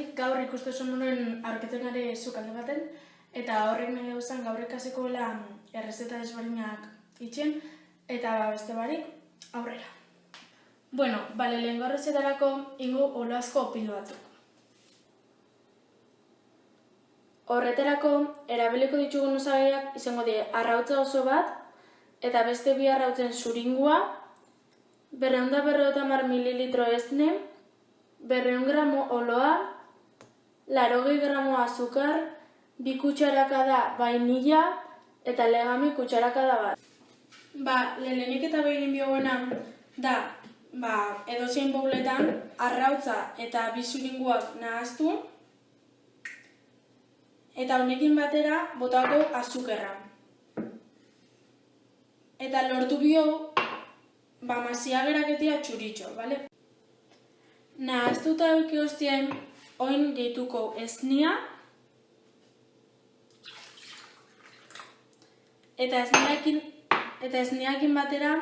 Horregatik gaur ikusten nuen aurkitzen gare sukalde baten, eta horrek nahi dauzan gaur ikasiko errezeta desberdinak itxen, eta beste barik aurrera. Bueno, lehengo errezetarako ingo oloazko opildu batzuk. Horretarako, erabiliko ditugun osagaiak izango die arrautza oso bat, eta beste bi arrautzen zuringua, 250 mililitro esne, 200 gramo oloa, 80 gramo azukar, 2 kutsarakada vainilla eta legami kutsarakada bat. Lehenik eta behin bioguena da, edozein bouletan arrautza eta bi zuringuak nahaztu, eta honekin batera botako azukerra. Eta lortu bio, masiageraketia txuritxo, bale? Nahaztuta euki hostien, oin gehituko esnia, eta esniakin batera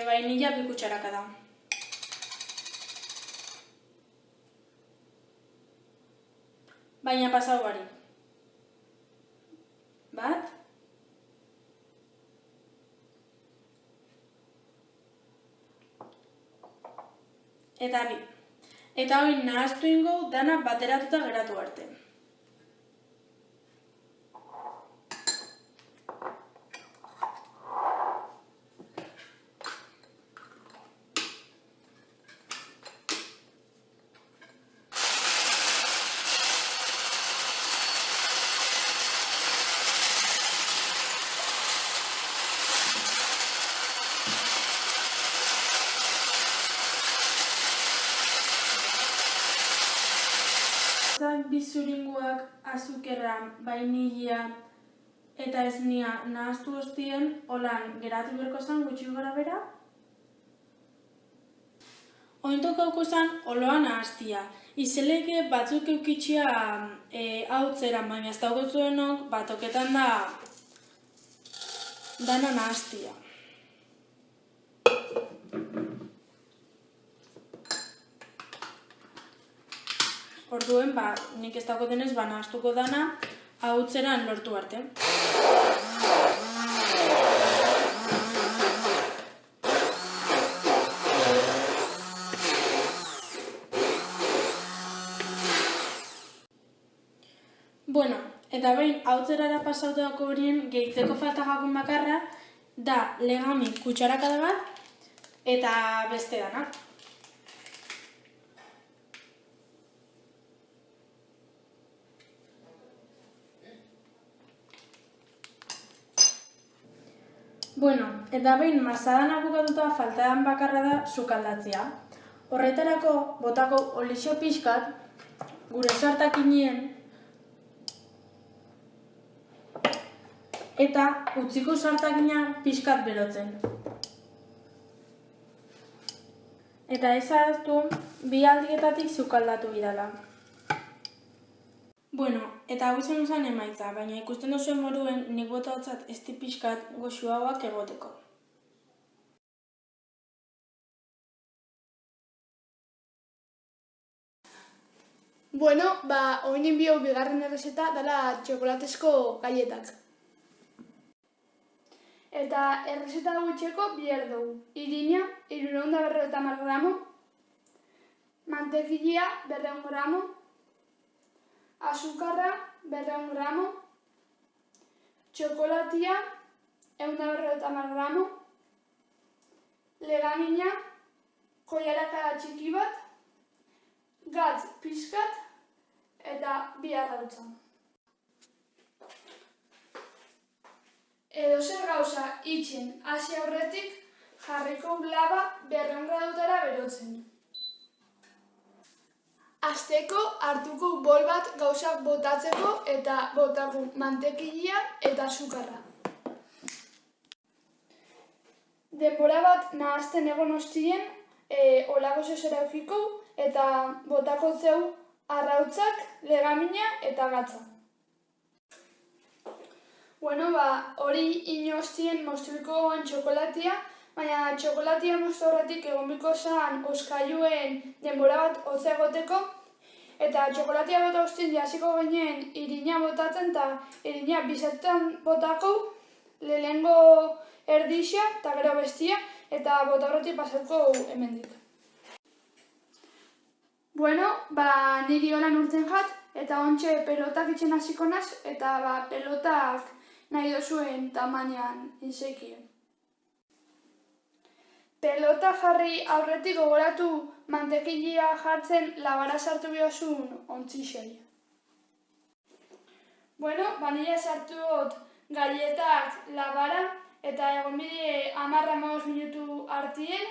vainilla 2 kutsarakada. Baina pasau barik. Bat. Eta bi. Eta hori nahaztu ingo dana bateratuta geratu arte. Bi zuringuak, azukerra, vainilla eta esnia nahaztu hostien, holan geratu berko zen gutxi gara bera. Ointokauko zen oloa nahaztia. Izeleke batzuk eukitxia hautzeran, baina ez daugotzuenok batoketan da dana nahaztia. Orduen, nik ez dago denez, nahaztuko dana hautzeran lortu arte. Bueno, eta behin hautzerara pasautako horien gehitzeko falta jakun bakarra da legami kutsarakada bat eta beste dana. Bueno, eta behin masadan abukatuta faltadan bakarra da sukaldatzea. Horretarako botako olixo pixkat, gure sartakinien, eta utziko sartakina pixkat berotzen. Eta ez ahaztu, bi aldietatik sukaldatu bidala. Bueno, eta hau izan zen emaitza, baina ikusten duzuen moruen nik botatzat ez pixkat goxuagoak egoteko. Bueno, oinen bio bigarren errezeta dela txokolatezko gaietak. Eta errezeta gutxeko bier dugu. Irina, 350 gramo, mantekilia 200 gramo, azukarra 200 gramo, txokolatia 150 gramo, legamina koiarakada txiki bat, gatz pixkat eta bi arrautza. Edozer gauza itxen hasi aurretik jarriko laba 200 gradutara berotzen. Hasteko hartuko bol bat gauzak botatzeko eta botako mantekilia eta azukarra. Denbora bat nahazten egon hostien, olako zezera eukiko eta botako zeu arrautzak, legamina eta gatza. Bueno, hori ino hostien moztuiko goen txokolatia, baina txokolatia moztu horretik egon biko zan oskailuen denbora bat hotza egoteko, Eta txokolatea bota ustien jasiko ginen irina botatzen eta irina bizatetan botako lehenengo erdixa eta gero bestia eta bota horretik pasatuko hemendik. Bueno, niri holan urten jat eta ontxe pelotak itxen hasiko naz eta pelotak nahi dozuen tamainan insekien. Pelota jarri aurretik gogoratu mantekilia jartzen labara sartu biozun ontzixei. Bueno, nire sartu dut galletak labara eta egon bide 10-15 minutu hartien,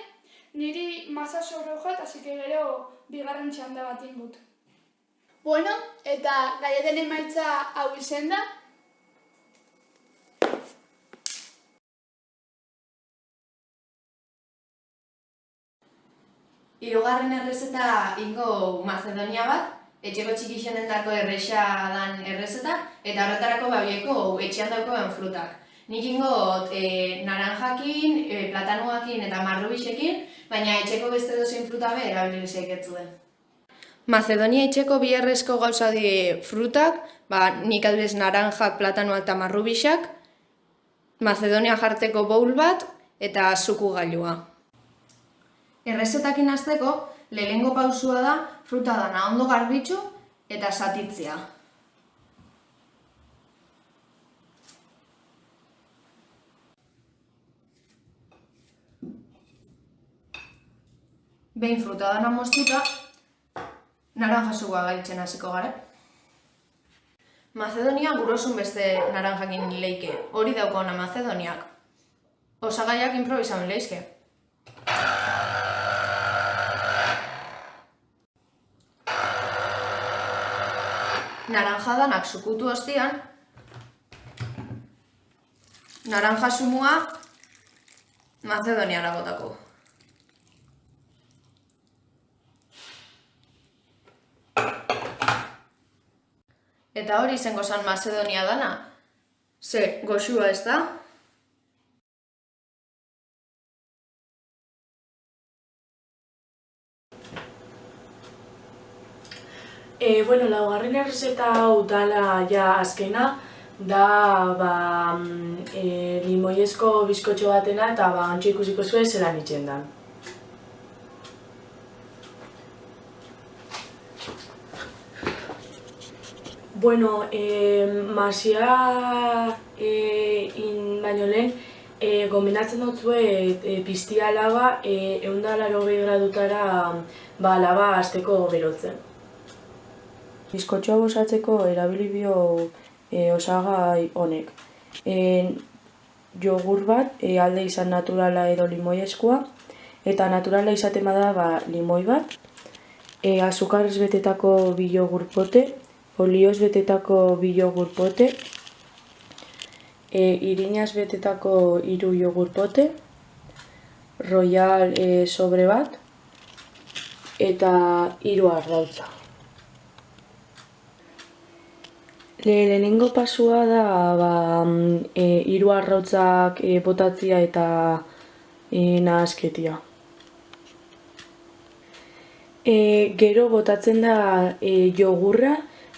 niri masa sobru jat, así que gero bigarren txanda bat ingut. Bueno, eta galleten emaitza hau izen da. Hirugarren errezeta ingo Mazedonia bat, etxeko txikixenetako erresa dan errezeta, eta horretarako babieko etxean daukoen frutak. Nik ingo naranjakin, platanuakin eta marrubixekin, baina etxeko beste dozein fruta be erabilizek etzuden. Mazedonia etxeko bi errezko gauza die frutak, nik adibidez naranjak, platanuak eta marrubixak, Mazedonia jarteko bowl bat eta zuku gailua. Errezetakin hasteko, lehenengo pausua da fruta dana ondo garbitzu eta zatitzea. Behin fruta dana moztuta, naranja zukua gaitzen hasiko gara. Mazedonia gurosun beste naranjakin leike, hori dauko ona Mazedoniak. Osagaiak improvisamen leizke. Naranjadanak zukutu ostian, naranja zumua Mazedoniara botako. Eta hori izango zan Mazedonia dana, ze goxua ez da? Laugarren errezeta hau dala ja azkena, da limoiezko bizkotxo batena eta ontsa ikusiko zuen zelan itxen dan. Masia baino lehen, gomendatzen dut zuen piztia laba 180 gradutara laba hasteko berotzen. Bizkotxoa gozatzeko erabili bio osagai honek. Jogur bat, alde izan naturala edo limoiezkoa, eta naturala izaten bada limoi bat, azukarrez betetako bi jogur pote, olioz betetako bi jogur pote, irinaz betetako 3 jogur pote, royal sobre bat, eta 3 arrautza. Lehenengo pasua da 3 arrautzak botatzia eta nahasketia. Gero botatzen da jogurra,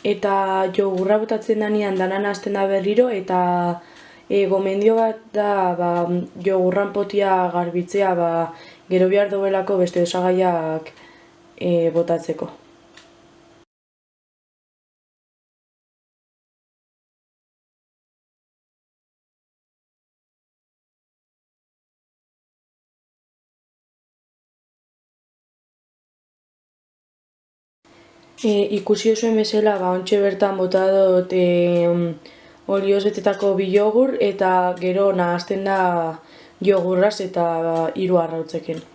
eta jogurra botatzen danean dana nahazten da berriro, eta gomendio bat da jogurran potia garbitzea gero behar dobelako beste osagaiak botatzeko. Ikusi zuen bezala, ontxe bertan bota dut olioz betetako bi jogur eta gero nahazten da jogurraz eta 3 arrautzekin.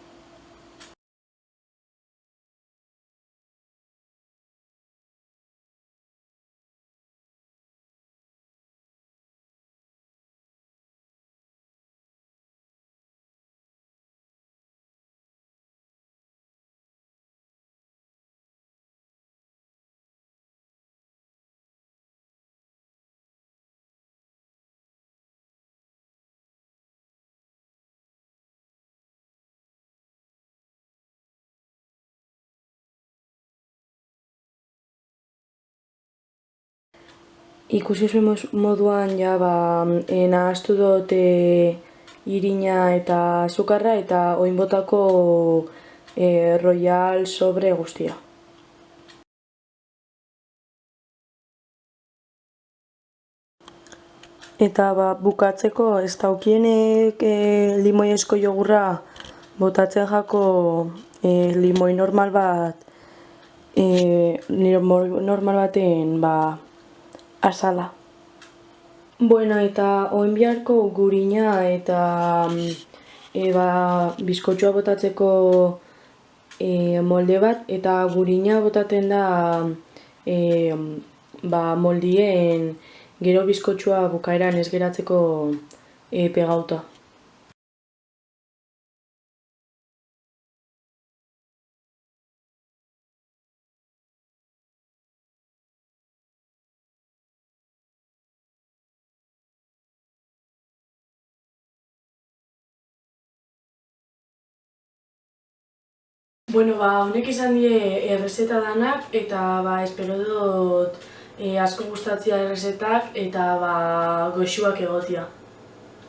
Ikusi zuen moduan, ja, nahaztu dut irina eta azukarra eta oin botako royal sobre guztia. Eta bukatzeko ez daukienek limoiesko jogurra botatzen jako limoi normal baten azala. Bueno, eta oin biharko gurina eta bizkotxoa botatzeko molde bat, eta gurina botaten da moldien gero bizkotxoa bukaeran ez geratzeko pegauta. Bueno, honek izan die errezeta danak, eta espero dut asko gustatzea errezetak eta goxuak egotia.